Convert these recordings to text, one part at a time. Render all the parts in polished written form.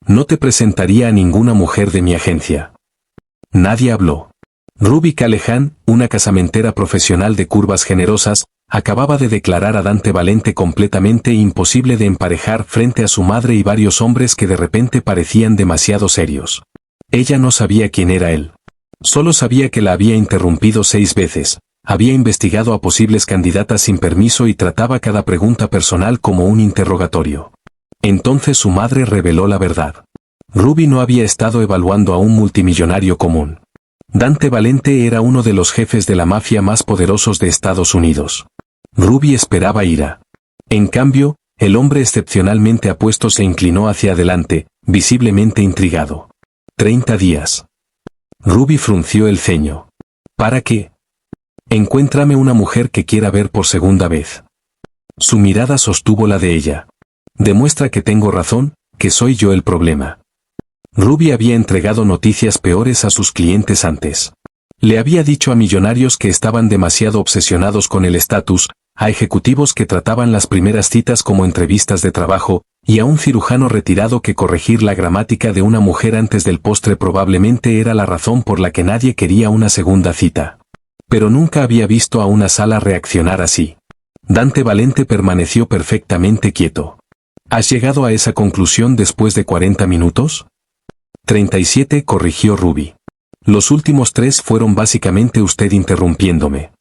No te presentaría a ninguna mujer de mi agencia. Nadie habló. Ruby Callahan, una casamentera profesional de curvas generosas, acababa de declarar a Dante Valente completamente imposible de emparejar frente a su madre y varios hombres que de repente parecían demasiado serios. Ella no sabía quién era él. Solo sabía que la había interrumpido 6 veces, había investigado a posibles candidatas sin permiso y trataba cada pregunta personal como un interrogatorio. Entonces su madre reveló la verdad. Ruby no había estado evaluando a un multimillonario común. Dante Valente era uno de los jefes de la mafia más poderosos de Estados Unidos. Ruby esperaba ira. En cambio, el hombre excepcionalmente apuesto se inclinó hacia adelante, visiblemente intrigado. 30 días. Ruby frunció el ceño. ¿Para qué? Encuéntrame una mujer que quiera ver por segunda vez. Su mirada sostuvo la de ella. Demuestra que tengo razón, que soy yo el problema. Ruby había entregado noticias peores a sus clientes antes. Le había dicho a millonarios que estaban demasiado obsesionados con el estatus, a ejecutivos que trataban las primeras citas como entrevistas de trabajo, y a un cirujano retirado que corregir la gramática de una mujer antes del postre probablemente era la razón por la que nadie quería una segunda cita. Pero nunca había visto a una sala reaccionar así. Dante Valente permaneció perfectamente quieto. ¿Has llegado a esa conclusión después de 40 minutos? 37, corrigió Ruby. Los últimos 3 fueron básicamente usted interrumpiéndome.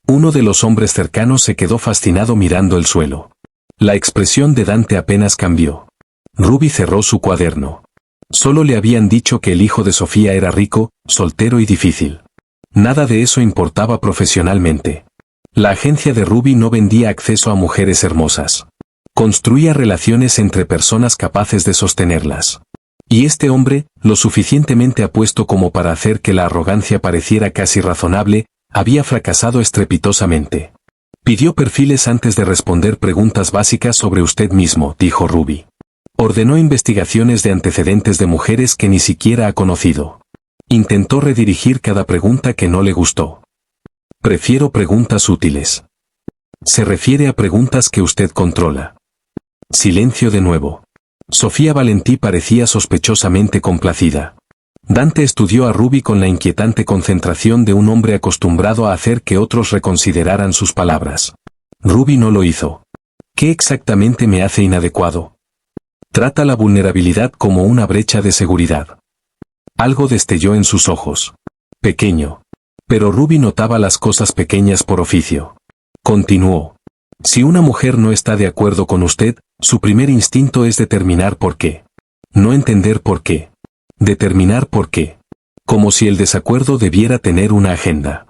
Uno de los hombres cercanos se quedó fascinado mirando el suelo. La expresión de Dante apenas cambió. Ruby cerró su cuaderno. Solo le habían dicho que el hijo de Sofía era rico, soltero y difícil. Nada de eso importaba profesionalmente. La agencia de Ruby no vendía acceso a mujeres hermosas. Construía relaciones entre personas capaces de sostenerlas. Y este hombre, lo suficientemente apuesto como para hacer que la arrogancia pareciera casi razonable, había fracasado estrepitosamente. Pidió perfiles antes de responder preguntas básicas sobre usted mismo, dijo Ruby. Ordenó investigaciones de antecedentes de mujeres que ni siquiera ha conocido. Intentó redirigir cada pregunta que no le gustó. Prefiero preguntas útiles. Se refiere a preguntas que usted controla. Silencio de nuevo. Sofía Valentí parecía sospechosamente complacida. Dante estudió a Ruby con la inquietante concentración de un hombre acostumbrado a hacer que otros reconsideraran sus palabras. Ruby no lo hizo. ¿Qué exactamente me hace inadecuado? Trata la vulnerabilidad como una brecha de seguridad. Algo destelló en sus ojos. Pequeño. Pero Ruby notaba las cosas pequeñas por oficio. Continuó. Si una mujer no está de acuerdo con usted, su primer instinto es determinar por qué. No entender por qué. Determinar por qué. Como si el desacuerdo debiera tener una agenda.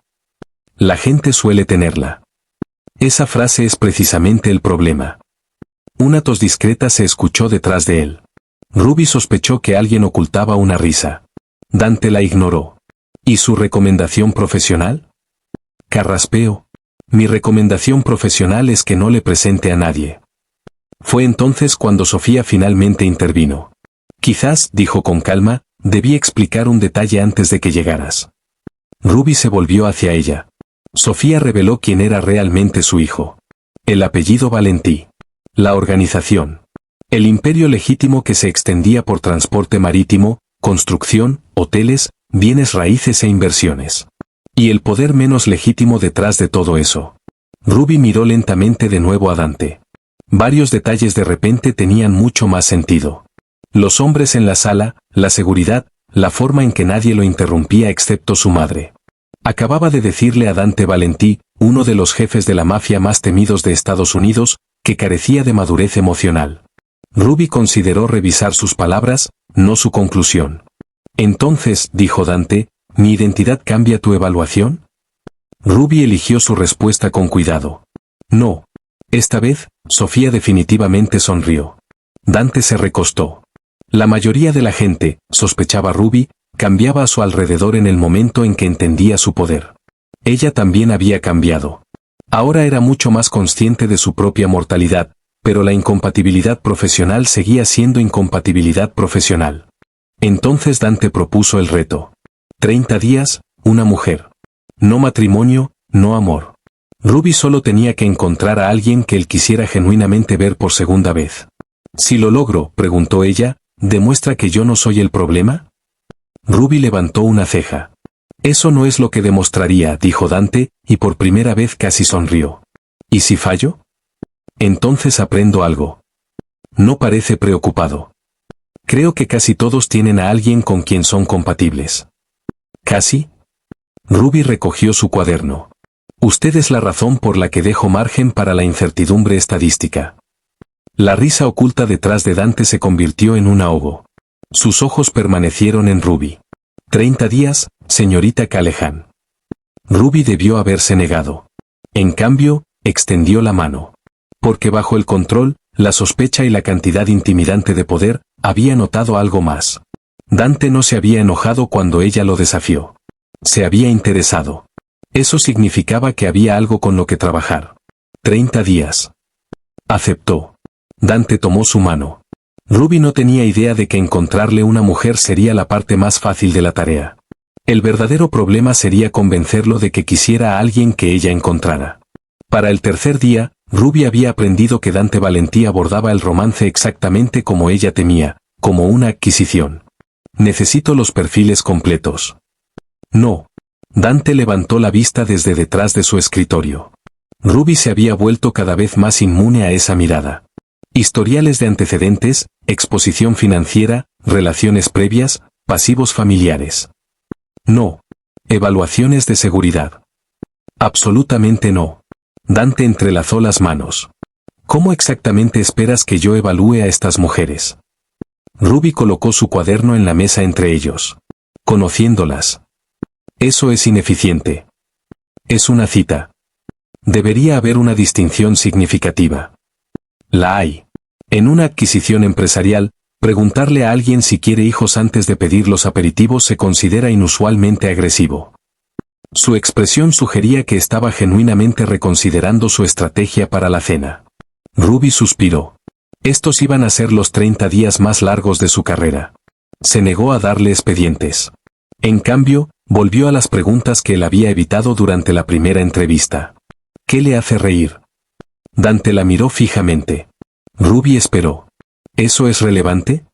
La gente suele tenerla. Esa frase es precisamente el problema. Una tos discreta se escuchó detrás de él. Ruby sospechó que alguien ocultaba una risa. Dante la ignoró. ¿Y su recomendación profesional? Carraspeo. Mi recomendación profesional es que no le presente a nadie. Fue entonces cuando Sofía finalmente intervino. Quizás, dijo con calma, debí explicar un detalle antes de que llegaras. Ruby se volvió hacia ella. Sofía reveló quién era realmente su hijo. El apellido Valentí. La organización. El imperio legítimo que se extendía por transporte marítimo, construcción, hoteles, bienes raíces e inversiones. Y el poder menos legítimo detrás de todo eso. Ruby miró lentamente de nuevo a Dante. Varios detalles de repente tenían mucho más sentido. Los hombres en la sala, la seguridad, la forma en que nadie lo interrumpía excepto su madre. Acababa de decirle a Dante Valentí, uno de los jefes de la mafia más temidos de Estados Unidos, que carecía de madurez emocional. Ruby consideró revisar sus palabras, no su conclusión. Entonces, dijo Dante, ¿mi identidad cambia tu evaluación? Ruby eligió su respuesta con cuidado. No. Esta vez, Sofía definitivamente sonrió. Dante se recostó. La mayoría de la gente, sospechaba Ruby, cambiaba a su alrededor en el momento en que entendía su poder. Ella también había cambiado. Ahora era mucho más consciente de su propia mortalidad, pero la incompatibilidad profesional seguía siendo incompatibilidad profesional. Entonces Dante propuso el reto. 30 días, una mujer. No matrimonio, no amor. Ruby solo tenía que encontrar a alguien que él quisiera genuinamente ver por segunda vez. Si lo logro, preguntó ella, ¿Demuestra que yo no soy el problema? Ruby levantó una ceja. Eso no es lo que demostraría, dijo Dante, y por primera vez casi sonrió. ¿Y si fallo? Entonces aprendo algo. No parece preocupado. Creo que casi todos tienen a alguien con quien son compatibles. ¿Casi? Ruby recogió su cuaderno. Usted es la razón por la que dejo margen para la incertidumbre estadística. La risa oculta detrás de Dante se convirtió en un ahogo. Sus ojos permanecieron en Ruby. 30 días, señorita Callahan. Ruby debió haberse negado. En cambio, extendió la mano. Porque bajo el control, la sospecha y la cantidad intimidante de poder, había notado algo más. Dante no se había enojado cuando ella lo desafió. Se había interesado. Eso significaba que había algo con lo que trabajar. 30 días. Aceptó. Dante tomó su mano. Ruby no tenía idea de que encontrarle una mujer sería la parte más fácil de la tarea. El verdadero problema sería convencerlo de que quisiera a alguien que ella encontrara. Para el tercer día, Ruby había aprendido que Dante Valentí abordaba el romance exactamente como ella temía, como una adquisición. Necesito los perfiles completos. No. Dante levantó la vista desde detrás de su escritorio. Ruby se había vuelto cada vez más inmune a esa mirada. Historiales de antecedentes, exposición financiera, relaciones previas, pasivos familiares. No. Evaluaciones de seguridad. Absolutamente no. Dante entrelazó las manos. ¿Cómo exactamente esperas que yo evalúe a estas mujeres? Ruby colocó su cuaderno en la mesa entre ellos. Conociéndolas. Eso es ineficiente. Es una cita. Debería haber una distinción significativa. La hay. En una adquisición empresarial, preguntarle a alguien si quiere hijos antes de pedir los aperitivos se considera inusualmente agresivo. Su expresión sugería que estaba genuinamente reconsiderando su estrategia para la cena. Ruby suspiró. Estos iban a ser los 30 días más largos de su carrera. Se negó a darle expedientes. En cambio, volvió a las preguntas que él había evitado durante la primera entrevista. ¿Qué le hace reír? Dante la miró fijamente. Ruby esperó. ¿Eso es relevante?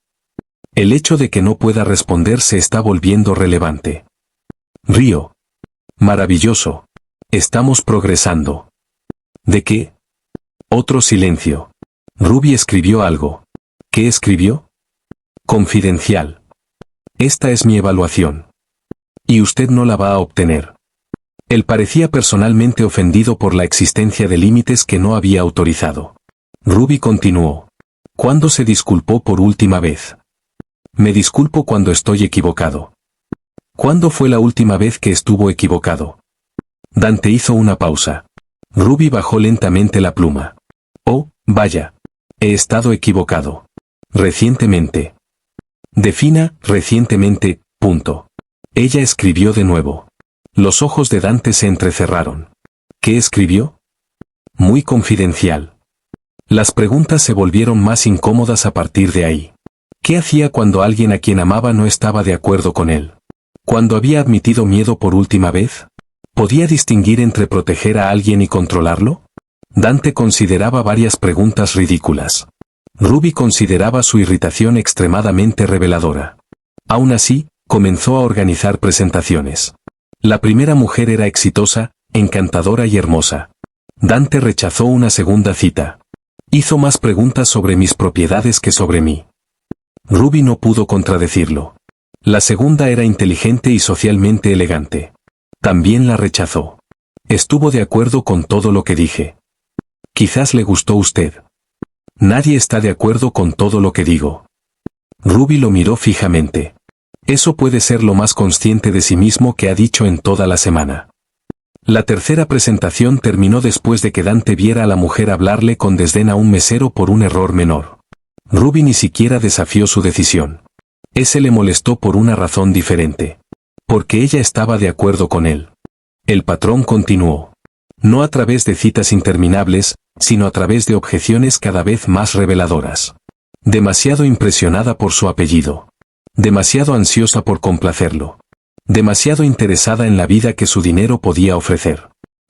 El hecho de que no pueda responder se está volviendo relevante. Río. Maravilloso. Estamos progresando. ¿De qué? Otro silencio. Ruby escribió algo. ¿Qué escribió? Confidencial. Esta es mi evaluación. Y usted no la va a obtener. Él parecía personalmente ofendido por la existencia de límites que no había autorizado. Ruby continuó. ¿Cuándo se disculpó por última vez? Me disculpo cuando estoy equivocado. ¿Cuándo fue la última vez que estuvo equivocado? Dante hizo una pausa. Ruby bajó lentamente la pluma. Oh, vaya. He estado equivocado. Recientemente. Defina, recientemente, punto. Ella escribió de nuevo. Los ojos de Dante se entrecerraron. ¿Qué escribió? Muy confidencial. Las preguntas se volvieron más incómodas a partir de ahí. ¿Qué hacía cuando alguien a quien amaba no estaba de acuerdo con él? ¿Cuándo había admitido miedo por última vez? ¿Podía distinguir entre proteger a alguien y controlarlo? Dante consideraba varias preguntas ridículas. Ruby consideraba su irritación extremadamente reveladora. Aún así, comenzó a organizar presentaciones. La primera mujer era exitosa, encantadora y hermosa. Dante rechazó una segunda cita. Hizo más preguntas sobre mis propiedades que sobre mí. Ruby no pudo contradecirlo. La segunda era inteligente y socialmente elegante. También la rechazó. Estuvo de acuerdo con todo lo que dije. Quizás le gustó usted. Nadie está de acuerdo con todo lo que digo. Ruby lo miró fijamente. Eso puede ser lo más consciente de sí mismo que ha dicho en toda la semana. La tercera presentación terminó después de que Dante viera a la mujer hablarle con desdén a un mesero por un error menor. Ruby ni siquiera desafió su decisión. Ese le molestó por una razón diferente. Porque ella estaba de acuerdo con él. El patrón continuó. No a través de citas interminables, sino a través de objeciones cada vez más reveladoras. Demasiado impresionada por su apellido. Demasiado ansiosa por complacerlo. Demasiado interesada en la vida que su dinero podía ofrecer.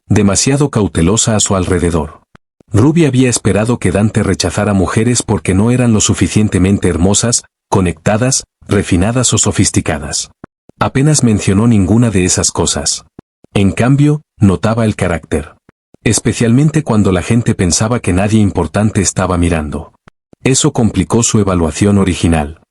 Demasiado cautelosa a su alrededor. Ruby había esperado que Dante rechazara mujeres porque no eran lo suficientemente hermosas, conectadas, refinadas o sofisticadas. Apenas mencionó ninguna de esas cosas. En cambio, notaba el carácter. Especialmente cuando la gente pensaba que nadie importante estaba mirando. Eso complicó su evaluación original.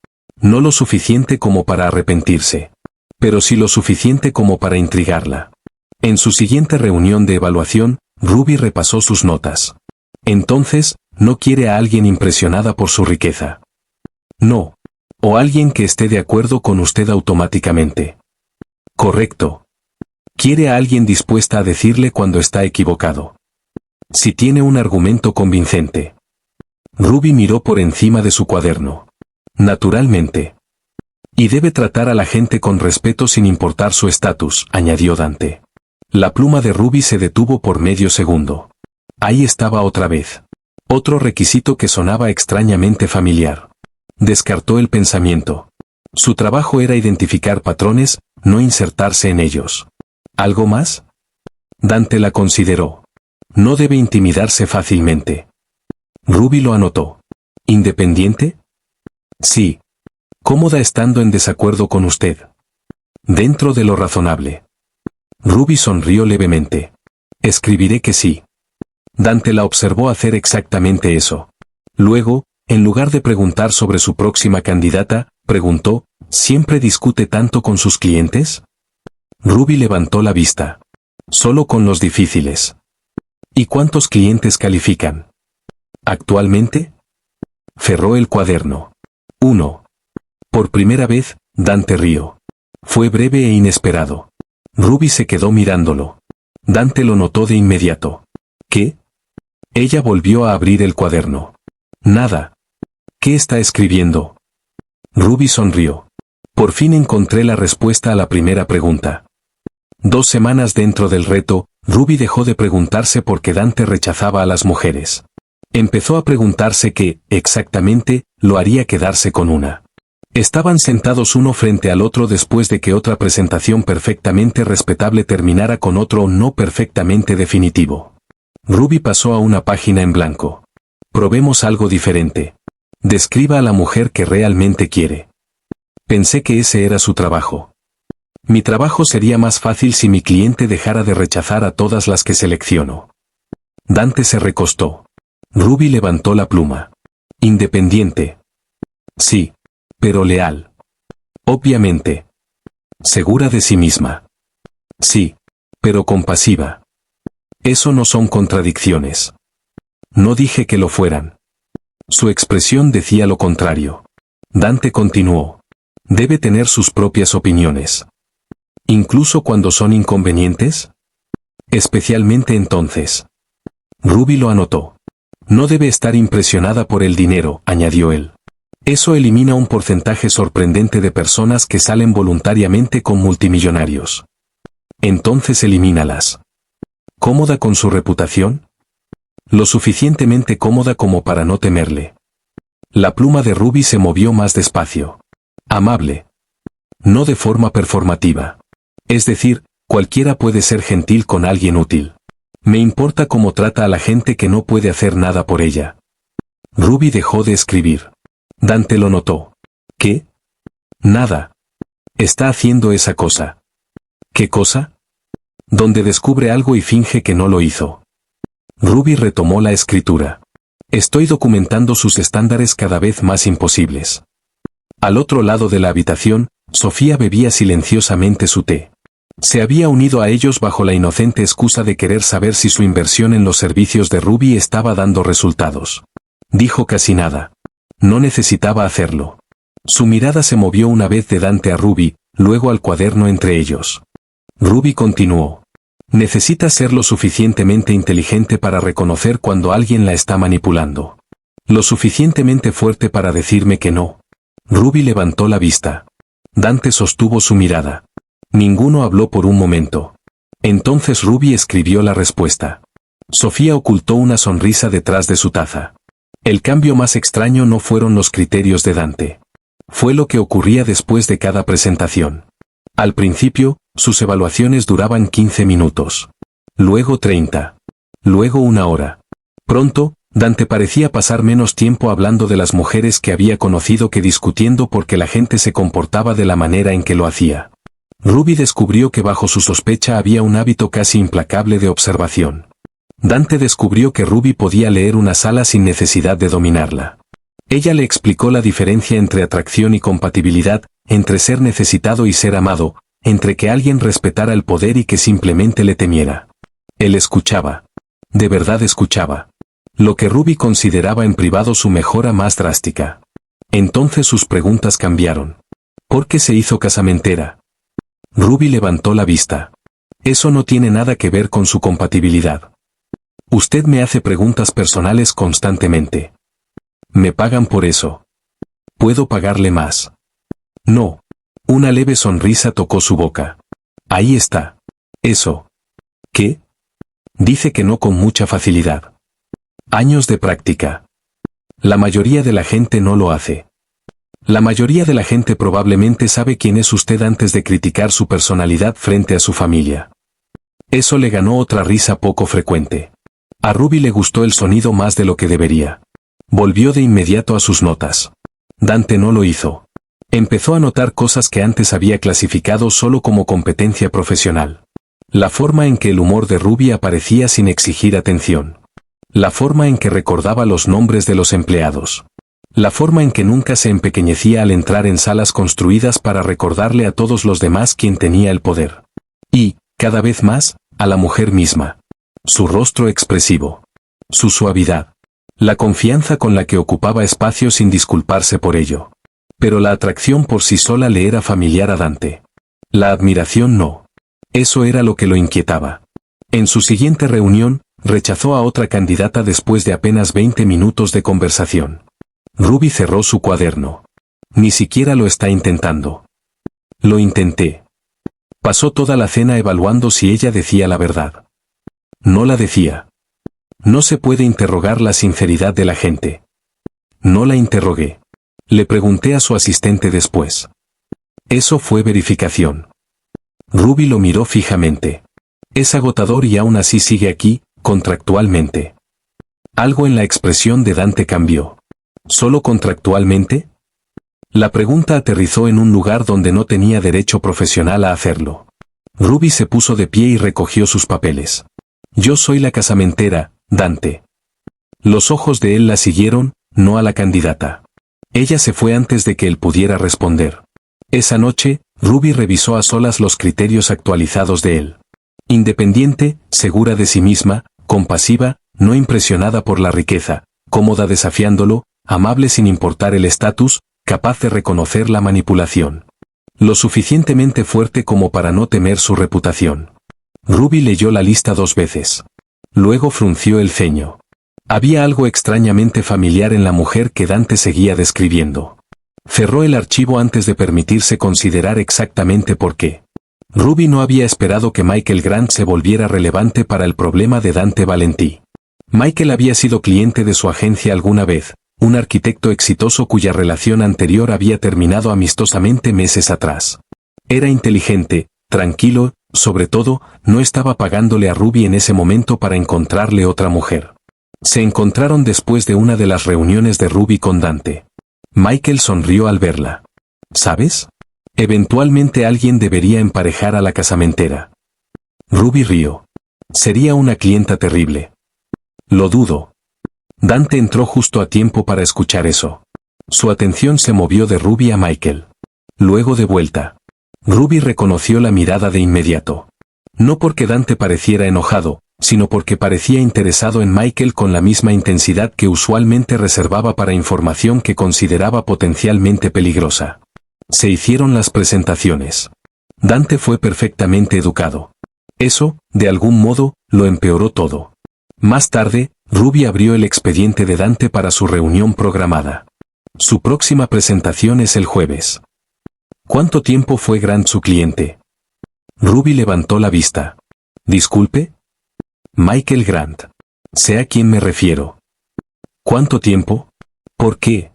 No lo suficiente como para arrepentirse. Pero sí lo suficiente como para intrigarla. En su siguiente reunión de evaluación, Ruby repasó sus notas. Entonces, no quiere a alguien impresionada por su riqueza. No. O alguien que esté de acuerdo con usted automáticamente. Correcto. Quiere a alguien dispuesta a decirle cuando está equivocado. Si tiene un argumento convincente. Ruby miró por encima de su cuaderno. Naturalmente. Y debe tratar a la gente con respeto sin importar su estatus, añadió Dante. La pluma de Ruby se detuvo por medio segundo. Ahí estaba otra vez. Otro requisito que sonaba extrañamente familiar. Descartó el pensamiento. Su trabajo era identificar patrones, no insertarse en ellos. ¿Algo más? Dante la consideró. No debe intimidarse fácilmente. Ruby lo anotó. ¿Independiente? Sí. Cómoda estando en desacuerdo con usted. Dentro de lo razonable. Ruby sonrió levemente. Escribiré que sí. Dante la observó hacer exactamente eso. Luego, en lugar de preguntar sobre su próxima candidata, preguntó, ¿siempre discute tanto con sus clientes? Ruby levantó la vista. Solo con los difíciles. ¿Y cuántos clientes califican? ¿Actualmente? Cerró el cuaderno. 1. Por primera vez, Dante rió. Fue breve e inesperado. Ruby se quedó mirándolo. Dante lo notó de inmediato. ¿Qué? Ella volvió a abrir el cuaderno. Nada. ¿Qué está escribiendo? Ruby sonrió. Por fin encontré la respuesta a la primera pregunta. 2 semanas dentro del reto, Ruby dejó de preguntarse por qué Dante rechazaba a las mujeres. Empezó a preguntarse qué, exactamente, lo haría quedarse con una. Estaban sentados uno frente al otro después de que otra presentación perfectamente respetable terminara con otro no perfectamente definitivo. Ruby pasó a una página en blanco. Probemos algo diferente. Describa a la mujer que realmente quiere. Pensé que ese era su trabajo. Mi trabajo sería más fácil si mi cliente dejara de rechazar a todas las que selecciono. Dante se recostó. Ruby levantó la pluma. Independiente. Sí. Pero leal. Obviamente. Segura de sí misma. Sí. Pero compasiva. Eso no son contradicciones. No dije que lo fueran. Su expresión decía lo contrario. Dante continuó. Debe tener sus propias opiniones. ¿Incluso cuando son inconvenientes? Especialmente entonces. Ruby lo anotó. No debe estar impresionada por el dinero, añadió él. Eso elimina un porcentaje sorprendente de personas que salen voluntariamente con multimillonarios. Entonces elimínalas. ¿Cómoda con su reputación? Lo suficientemente cómoda como para no temerle. La pluma de Ruby se movió más despacio. Amable. No de forma performativa. Es decir, cualquiera puede ser gentil con alguien útil. Me importa cómo trata a la gente que no puede hacer nada por ella. Ruby dejó de escribir. Dante lo notó. ¿Qué? Nada. Está haciendo esa cosa. ¿Qué cosa? Donde descubre algo y finge que no lo hizo. Ruby retomó la escritura. Estoy documentando sus estándares cada vez más imposibles. Al otro lado de la habitación, Sofía bebía silenciosamente su té. Se había unido a ellos bajo la inocente excusa de querer saber si su inversión en los servicios de Ruby estaba dando resultados. Dijo casi nada. No necesitaba hacerlo. Su mirada se movió una vez de Dante a Ruby, luego al cuaderno entre ellos. Ruby continuó. Necesita ser lo suficientemente inteligente para reconocer cuando alguien la está manipulando. Lo suficientemente fuerte para decirme que no. Ruby levantó la vista. Dante sostuvo su mirada. Ninguno habló por un momento. Entonces Ruby escribió la respuesta. Sofía ocultó una sonrisa detrás de su taza. El cambio más extraño no fueron los criterios de Dante. Fue lo que ocurría después de cada presentación. Al principio, sus evaluaciones duraban 15 minutos. Luego 30. Luego 1 hora. Pronto, Dante parecía pasar menos tiempo hablando de las mujeres que había conocido que discutiendo porque la gente se comportaba de la manera en que lo hacía. Ruby descubrió que bajo su sospecha había un hábito casi implacable de observación. Dante descubrió que Ruby podía leer una sala sin necesidad de dominarla. Ella le explicó la diferencia entre atracción y compatibilidad, entre ser necesitado y ser amado, entre que alguien respetara el poder y que simplemente le temiera. Él escuchaba. De verdad escuchaba. Lo que Ruby consideraba en privado su mejora más drástica. Entonces sus preguntas cambiaron. ¿Por qué se hizo casamentera? Ruby levantó la vista. Eso no tiene nada que ver con su compatibilidad. Usted me hace preguntas personales constantemente. ¿Me pagan por eso? ¿Puedo pagarle más? No. Una leve sonrisa tocó su boca. Ahí está. Eso. ¿Qué? Dice que no con mucha facilidad. Años de práctica. La mayoría de la gente no lo hace. La mayoría de la gente probablemente sabe quién es usted antes de criticar su personalidad frente a su familia. Eso le ganó otra risa poco frecuente. A Ruby le gustó el sonido más de lo que debería. Volvió de inmediato a sus notas. Dante no lo hizo. Empezó a notar cosas que antes había clasificado solo como competencia profesional. La forma en que el humor de Ruby aparecía sin exigir atención. La forma en que recordaba los nombres de los empleados. La forma en que nunca se empequeñecía al entrar en salas construidas para recordarle a todos los demás quién tenía el poder. Y, cada vez más, a la mujer misma. Su rostro expresivo. Su suavidad. La confianza con la que ocupaba espacio sin disculparse por ello. Pero la atracción por sí sola le era familiar a Dante. La admiración no. Eso era lo que lo inquietaba. En su siguiente reunión, rechazó a otra candidata después de apenas 20 minutos de conversación. Ruby cerró su cuaderno. Ni siquiera lo está intentando. Lo intenté. Pasó toda la cena evaluando si ella decía la verdad. No la decía. No se puede interrogar la sinceridad de la gente. No la interrogué. Le pregunté a su asistente después. Eso fue verificación. Ruby lo miró fijamente. Es agotador y aún así sigue aquí, contractualmente. Algo en la expresión de Dante cambió. ¿Solo contractualmente? La pregunta aterrizó en un lugar donde no tenía derecho profesional a hacerlo. Ruby se puso de pie y recogió sus papeles. Yo soy la casamentera, Dante. Los ojos de él la siguieron, no a la candidata. Ella se fue antes de que él pudiera responder. Esa noche, Ruby revisó a solas los criterios actualizados de él. Independiente, segura de sí misma, compasiva, no impresionada por la riqueza, cómoda desafiándolo, amable sin importar el estatus, capaz de reconocer la manipulación. Lo suficientemente fuerte como para no temer su reputación. Ruby leyó la lista 2 veces. Luego frunció el ceño. Había algo extrañamente familiar en la mujer que Dante seguía describiendo. Cerró el archivo antes de permitirse considerar exactamente por qué. Ruby no había esperado que Michael Grant se volviera relevante para el problema de Dante Valentí. Michael había sido cliente de su agencia alguna vez, un arquitecto exitoso cuya relación anterior había terminado amistosamente meses atrás. Era inteligente, tranquilo, sobre todo, no estaba pagándole a Ruby en ese momento para encontrarle otra mujer. Se encontraron después de una de las reuniones de Ruby con Dante. Michael sonrió al verla. ¿Sabes? Eventualmente alguien debería emparejar a la casamentera. Ruby rió. Sería una clienta terrible. Lo dudo. Dante entró justo a tiempo para escuchar eso. Su atención se movió de Ruby a Michael. Luego de vuelta. Ruby reconoció la mirada de inmediato. No porque Dante pareciera enojado, sino porque parecía interesado en Michael con la misma intensidad que usualmente reservaba para información que consideraba potencialmente peligrosa. Se hicieron las presentaciones. Dante fue perfectamente educado. Eso, de algún modo, lo empeoró todo. Más tarde, Ruby abrió el expediente de Dante para su reunión programada. Su próxima presentación es el jueves. ¿Cuánto tiempo fue Grant su cliente? Ruby levantó la vista. ¿Disculpe? Michael Grant. Sé a quién me refiero. ¿Cuánto tiempo? ¿Por qué?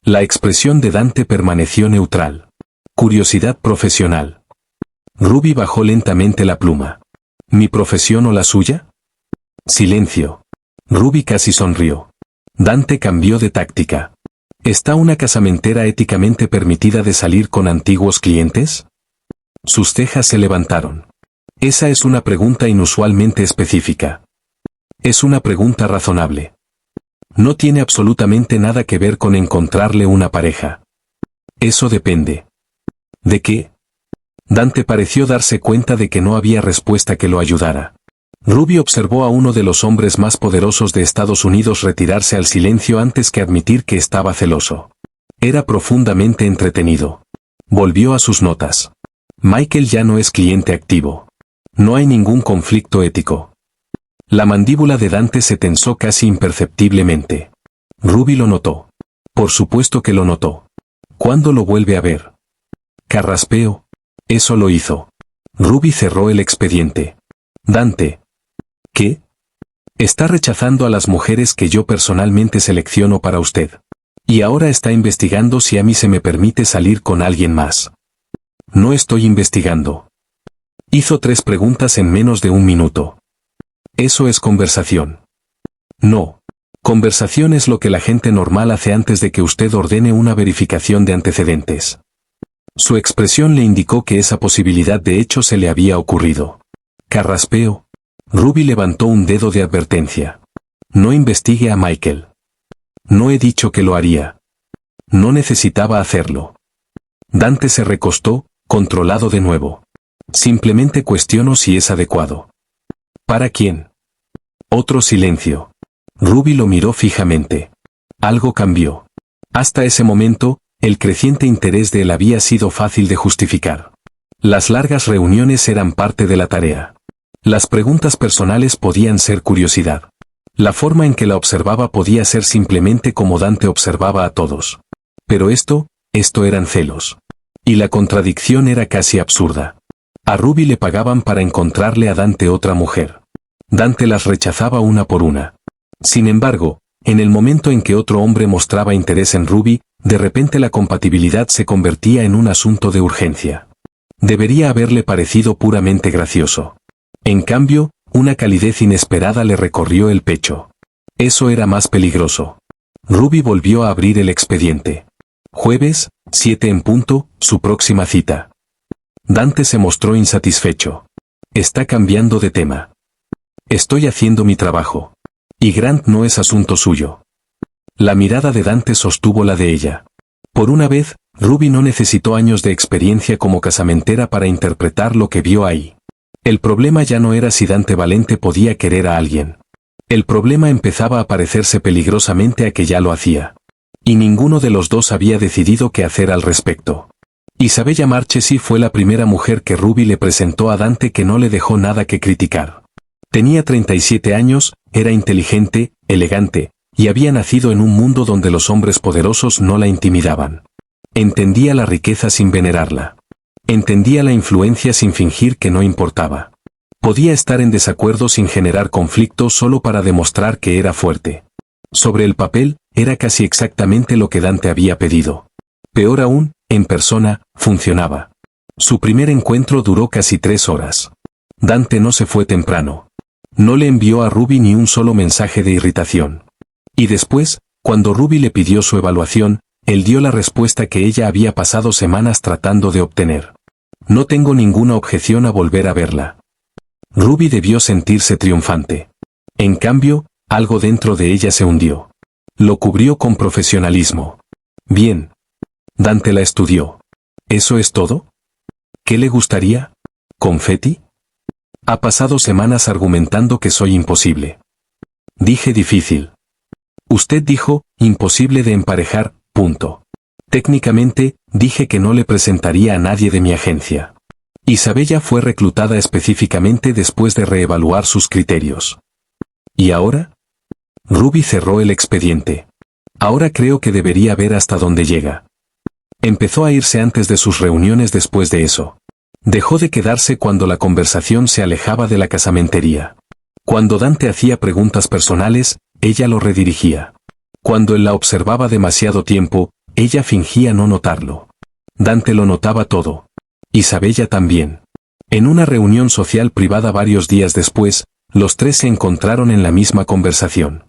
La expresión de Dante permaneció neutral. Curiosidad profesional. Ruby bajó lentamente la pluma. ¿Mi profesión o la suya? Silencio. Ruby casi sonrió. Dante cambió de táctica. ¿Está una casamentera éticamente permitida de salir con antiguos clientes? Sus cejas se levantaron. Esa es una pregunta inusualmente específica. Es una pregunta razonable. No tiene absolutamente nada que ver con encontrarle una pareja. Eso depende. ¿De qué? Dante pareció darse cuenta de que no había respuesta que lo ayudara. Ruby observó a uno de los hombres más poderosos de Estados Unidos retirarse al silencio antes que admitir que estaba celoso. Era profundamente entretenido. Volvió a sus notas. Michael ya no es cliente activo. No hay ningún conflicto ético. La mandíbula de Dante se tensó casi imperceptiblemente. Ruby lo notó. Por supuesto que lo notó. ¿Cuándo lo vuelve a ver? Carraspeo. Eso lo hizo. Ruby cerró el expediente. Dante. ¿Qué? Está rechazando a las mujeres que yo personalmente selecciono para usted. Y ahora está investigando si a mí se me permite salir con alguien más. No estoy investigando. Hizo 3 preguntas en menos de 1 minuto. Eso es conversación. No. Conversación es lo que la gente normal hace antes de que usted ordene una verificación de antecedentes. Su expresión le indicó que esa posibilidad de hecho se le había ocurrido. Carraspeo. Ruby levantó un dedo de advertencia. No investigue a Michael. No he dicho que lo haría. No necesitaba hacerlo. Dante se recostó, controlado de nuevo. Simplemente cuestiono si es adecuado. ¿Para quién? Otro silencio. Ruby lo miró fijamente. Algo cambió. Hasta ese momento, el creciente interés de él había sido fácil de justificar. Las largas reuniones eran parte de la tarea. Las preguntas personales podían ser curiosidad. La forma en que la observaba podía ser simplemente como Dante observaba a todos. Pero esto eran celos. Y la contradicción era casi absurda. A Ruby le pagaban para encontrarle a Dante otra mujer. Dante las rechazaba una por una. Sin embargo, en el momento en que otro hombre mostraba interés en Ruby, de repente la compatibilidad se convertía en un asunto de urgencia. Debería haberle parecido puramente gracioso. En cambio, una calidez inesperada le recorrió el pecho. Eso era más peligroso. Ruby volvió a abrir el expediente. Jueves, 7 en punto, su próxima cita. Dante se mostró insatisfecho. Está cambiando de tema. Estoy haciendo mi trabajo. Y Grant no es asunto suyo. La mirada de Dante sostuvo la de ella. Por una vez, Ruby no necesitó años de experiencia como casamentera para interpretar lo que vio ahí. El problema ya no era si Dante Valente podía querer a alguien. El problema empezaba a parecerse peligrosamente a que ya lo hacía. Y ninguno de los dos había decidido qué hacer al respecto. Isabella Marchesi fue la primera mujer que Ruby le presentó a Dante que no le dejó nada que criticar. Tenía 37 años, era inteligente, elegante, y había nacido en un mundo donde los hombres poderosos no la intimidaban. Entendía la riqueza sin venerarla. Entendía la influencia sin fingir que no importaba. Podía estar en desacuerdo sin generar conflicto solo para demostrar que era fuerte. Sobre el papel, era casi exactamente lo que Dante había pedido. Peor aún, en persona, funcionaba. Su primer encuentro duró casi 3 horas. Dante no se fue temprano. No le envió a Ruby ni un solo mensaje de irritación. Y después, cuando Ruby le pidió su evaluación, él dio la respuesta que ella había pasado semanas tratando de obtener. No tengo ninguna objeción a volver a verla. Ruby debió sentirse triunfante. En cambio, algo dentro de ella se hundió. Lo cubrió con profesionalismo. Bien. Dante la estudió. ¿Eso es todo? ¿Qué le gustaría? ¿Confeti? Ha pasado semanas argumentando que soy imposible. Dije difícil. Usted dijo, imposible de emparejar, punto. Técnicamente, dije que no le presentaría a nadie de mi agencia. Isabella fue reclutada específicamente después de reevaluar sus criterios. ¿Y ahora? Ruby cerró el expediente. Ahora creo que debería ver hasta dónde llega. Empezó a irse antes de sus reuniones después de eso. Dejó de quedarse cuando la conversación se alejaba de la casamentería. Cuando Dante hacía preguntas personales, ella lo redirigía. Cuando él la observaba demasiado tiempo, ella fingía no notarlo. Dante lo notaba todo. Isabella también. En una reunión social privada varios días después, Los tres se encontraron en la misma conversación.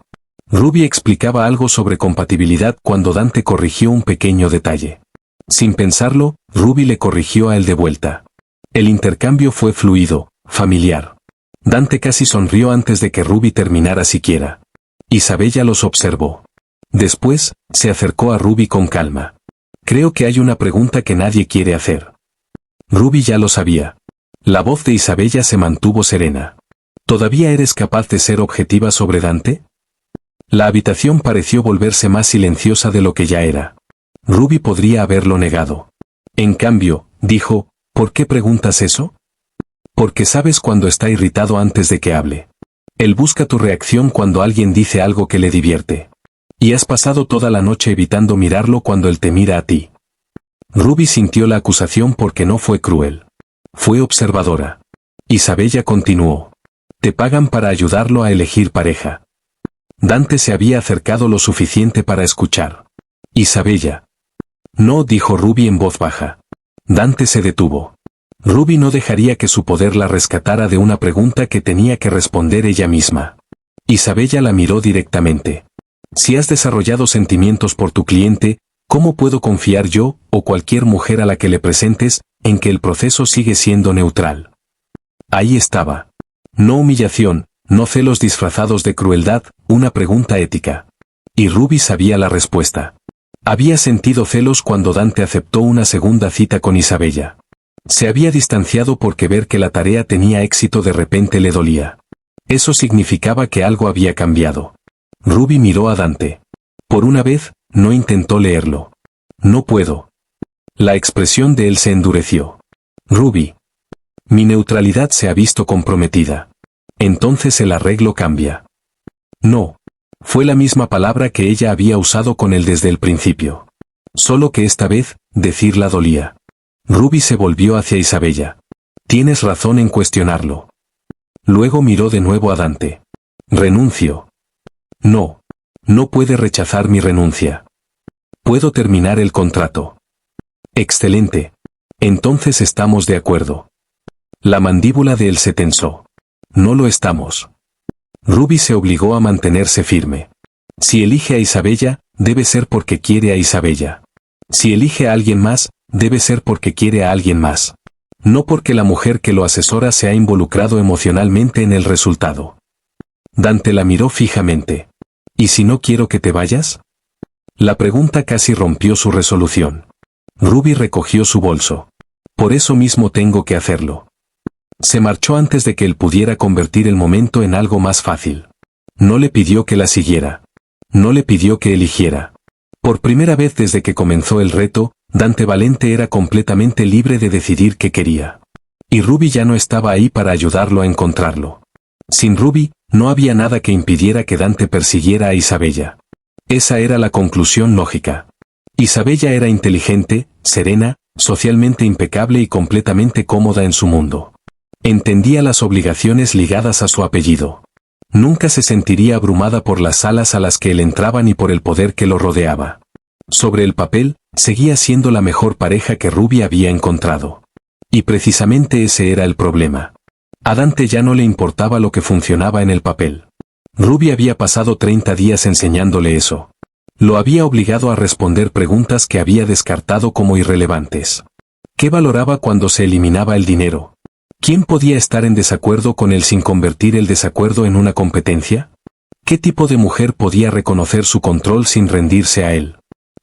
Ruby explicaba algo sobre compatibilidad cuando Dante corrigió un pequeño detalle. Sin pensarlo, Ruby le corrigió a él de vuelta. El intercambio fue fluido, familiar. Dante casi sonrió antes de que Ruby terminara siquiera. Isabella los observó. Después, se acercó a Ruby con calma. Creo que hay una pregunta que nadie quiere hacer. Ruby ya lo sabía. La voz de Isabella se mantuvo serena. ¿Todavía eres capaz de ser objetiva sobre Dante? La habitación pareció volverse más silenciosa de lo que ya era. Ruby podría haberlo negado. En cambio, dijo, ¿por qué preguntas eso? Porque sabes cuando está irritado antes de que hable. Él busca tu reacción cuando alguien dice algo que le divierte. Y has pasado toda la noche evitando mirarlo cuando él te mira a ti. Ruby sintió la acusación porque no fue cruel. Fue observadora. Isabella continuó. Te pagan para ayudarlo a elegir pareja. Dante se había acercado lo suficiente para escuchar. Isabella. No, dijo Ruby en voz baja. Dante se detuvo. Ruby no dejaría que su poder la rescatara de una pregunta que tenía que responder ella misma. Isabella la miró directamente. Si has desarrollado sentimientos por tu cliente, ¿cómo puedo confiar yo, o cualquier mujer a la que le presentes, en que el proceso sigue siendo neutral? Ahí estaba. No humillación, no celos disfrazados de crueldad, una pregunta ética. Y Ruby sabía la respuesta. Había sentido celos cuando Dante aceptó una segunda cita con Isabella. Se había distanciado porque ver que la tarea tenía éxito de repente le dolía. Eso significaba que algo había cambiado. Ruby miró a Dante. Por una vez, no intentó leerlo. No puedo. La expresión de él se endureció. Ruby. Mi neutralidad se ha visto comprometida. Entonces el arreglo cambia. No. Fue la misma palabra que ella había usado con él desde el principio. Solo que esta vez, decirla dolía. Ruby se volvió hacia Isabella. Tienes razón en cuestionarlo. Luego miró de nuevo a Dante. Renuncio. No. No puede rechazar mi renuncia. Puedo terminar el contrato. Excelente. Entonces estamos de acuerdo. La mandíbula de él se tensó. No lo estamos. Ruby se obligó a mantenerse firme. Si elige a Isabella, debe ser porque quiere a Isabella. Si elige a alguien más, debe ser porque quiere a alguien más. No porque la mujer que lo asesora se ha involucrado emocionalmente en el resultado. Dante la miró fijamente. ¿Y si no quiero que te vayas? La pregunta casi rompió su resolución. Ruby recogió su bolso. Por eso mismo tengo que hacerlo. Se marchó antes de que él pudiera convertir el momento en algo más fácil. No le pidió que la siguiera. No le pidió que eligiera. Por primera vez desde que comenzó el reto, Dante Valente era completamente libre de decidir qué quería. Y Ruby ya no estaba ahí para ayudarlo a encontrarlo. Sin Ruby, no había nada que impidiera que Dante persiguiera a Isabella. Esa era la conclusión lógica. Isabella era inteligente, serena, socialmente impecable y completamente cómoda en su mundo. Entendía las obligaciones ligadas a su apellido. Nunca se sentiría abrumada por las salas a las que él entraba ni por el poder que lo rodeaba. Sobre el papel, seguía siendo la mejor pareja que Ruby había encontrado. Y precisamente ese era el problema. A Dante ya no le importaba lo que funcionaba en el papel. Ruby había pasado 30 días enseñándole eso. Lo había obligado a responder preguntas que había descartado como irrelevantes. ¿Qué valoraba cuando se eliminaba el dinero? ¿Quién podía estar en desacuerdo con él sin convertir el desacuerdo en una competencia? ¿Qué tipo de mujer podía reconocer su control sin rendirse a él?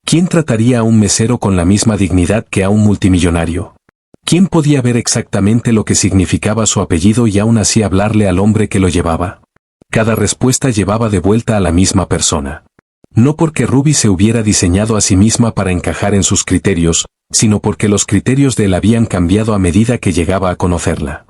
¿Quién trataría a un mesero con la misma dignidad que a un multimillonario? ¿Quién podía ver exactamente lo que significaba su apellido y aún así hablarle al hombre que lo llevaba? Cada respuesta llevaba de vuelta a la misma persona. No porque Ruby se hubiera diseñado a sí misma para encajar en sus criterios, sino porque los criterios de él habían cambiado a medida que llegaba a conocerla.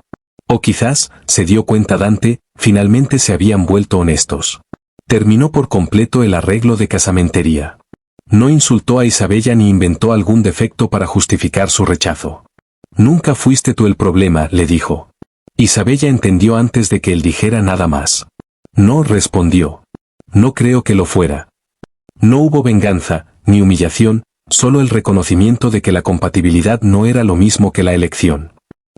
O quizás, se dio cuenta Dante, finalmente se habían vuelto honestos. Terminó por completo el arreglo de casamentería. No insultó a Isabella ni inventó algún defecto para justificar su rechazo. Nunca fuiste tú el problema, le dijo. Isabella entendió antes de que él dijera nada más. No, respondió. No creo que lo fuera. No hubo venganza, ni humillación, solo el reconocimiento de que la compatibilidad no era lo mismo que la elección.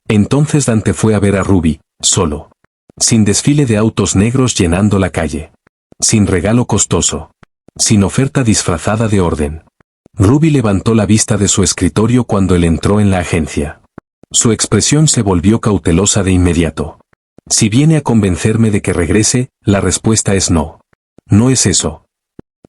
Entonces Dante fue a ver a Ruby, solo. Sin desfile de autos negros llenando la calle. Sin regalo costoso. Sin oferta disfrazada de orden. Ruby levantó la vista de su escritorio cuando él entró en la agencia. Su expresión se volvió cautelosa de inmediato. Si viene a convencerme de que regrese, la respuesta es no. No es eso.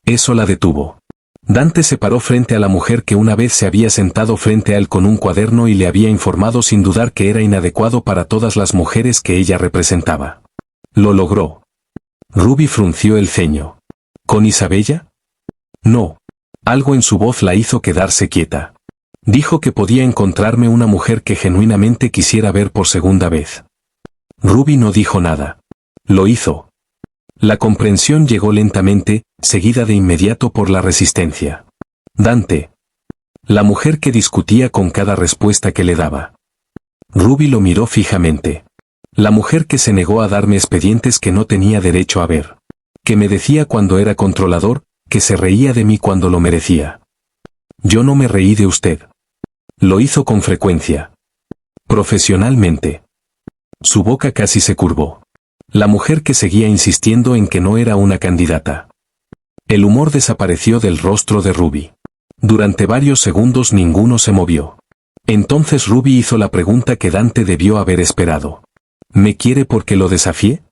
Eso la detuvo. Dante se paró frente a la mujer que una vez se había sentado frente a él con un cuaderno y le había informado sin dudar que era inadecuado para todas las mujeres que ella representaba. Lo logró. Ruby frunció el ceño. ¿Con Isabella? No. Algo en su voz la hizo quedarse quieta. Dijo que podía encontrarme una mujer que genuinamente quisiera ver por segunda vez. Ruby no dijo nada. Lo hizo. La comprensión llegó lentamente, seguida de inmediato por la resistencia. Dante. La mujer que discutía con cada respuesta que le daba. Ruby lo miró fijamente. La mujer que se negó a darme expedientes que no tenía derecho a ver. Que me decía cuando era controlador, que se reía de mí cuando lo merecía. Yo no me reí de usted. Lo hizo con frecuencia. Profesionalmente. Su boca casi se curvó. La mujer que seguía insistiendo en que no era una candidata. El humor desapareció del rostro de Ruby. Durante varios segundos ninguno se movió. Entonces Ruby hizo la pregunta que Dante debió haber esperado. ¿Me quiere porque lo desafié?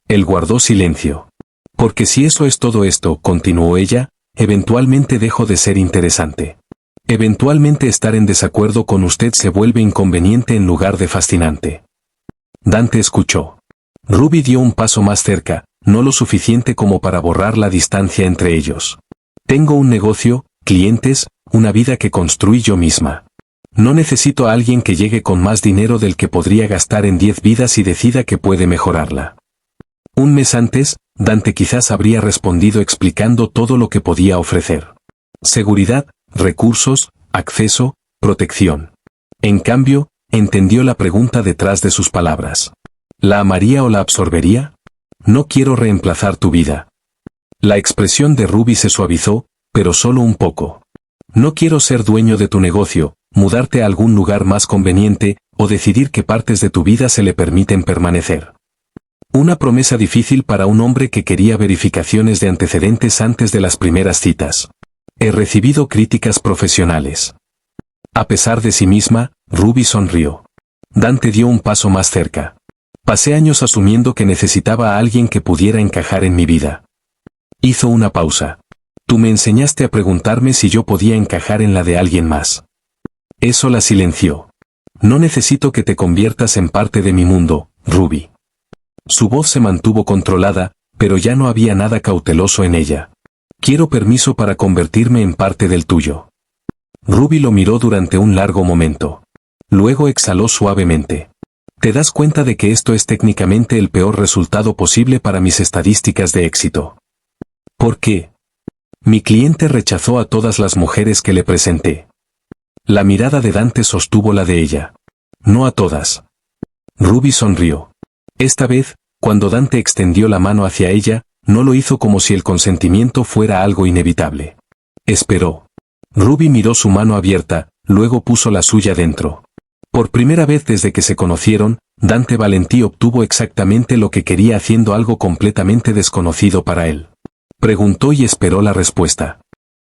Él guardó silencio. Porque si eso es todo esto, continuó ella, eventualmente dejo de ser interesante. Eventualmente estar en desacuerdo con usted se vuelve inconveniente en lugar de fascinante. Dante escuchó. Ruby dio un paso más cerca, no lo suficiente como para borrar la distancia entre ellos. Tengo un negocio, clientes, una vida que construí yo misma. No necesito a alguien que llegue con más dinero del que podría gastar en 10 vidas y decida que puede mejorarla. Un mes antes, Dante quizás habría respondido explicando todo lo que podía ofrecer. Seguridad, recursos, acceso, protección. En cambio, entendió la pregunta detrás de sus palabras. ¿La amaría o la absorbería? No quiero reemplazar tu vida. La expresión de Ruby se suavizó, pero solo un poco. No quiero ser dueño de tu negocio, mudarte a algún lugar más conveniente, o decidir qué partes de tu vida se le permiten permanecer. Una promesa difícil para un hombre que quería verificaciones de antecedentes antes de las primeras citas. He recibido críticas profesionales. A pesar de sí misma, Ruby sonrió. Dante dio un paso más cerca. Pasé años asumiendo que necesitaba a alguien que pudiera encajar en mi vida. Hizo una pausa. Tú me enseñaste a preguntarme si yo podía encajar en la de alguien más. Eso la silenció. No necesito que te conviertas en parte de mi mundo, Ruby. Su voz se mantuvo controlada, pero ya no había nada cauteloso en ella. Quiero permiso para convertirme en parte del tuyo. Ruby lo miró durante un largo momento. Luego exhaló suavemente. ¿Te das cuenta de que esto es técnicamente el peor resultado posible para mis estadísticas de éxito? ¿Por qué? Mi cliente rechazó a todas las mujeres que le presenté. La mirada de Dante sostuvo la de ella. No a todas. Ruby sonrió. Esta vez, cuando Dante extendió la mano hacia ella, no lo hizo como si el consentimiento fuera algo inevitable. Esperó. Ruby miró su mano abierta, luego puso la suya dentro. Por primera vez desde que se conocieron, Dante Valentí obtuvo exactamente lo que quería haciendo algo completamente desconocido para él. Preguntó y esperó la respuesta.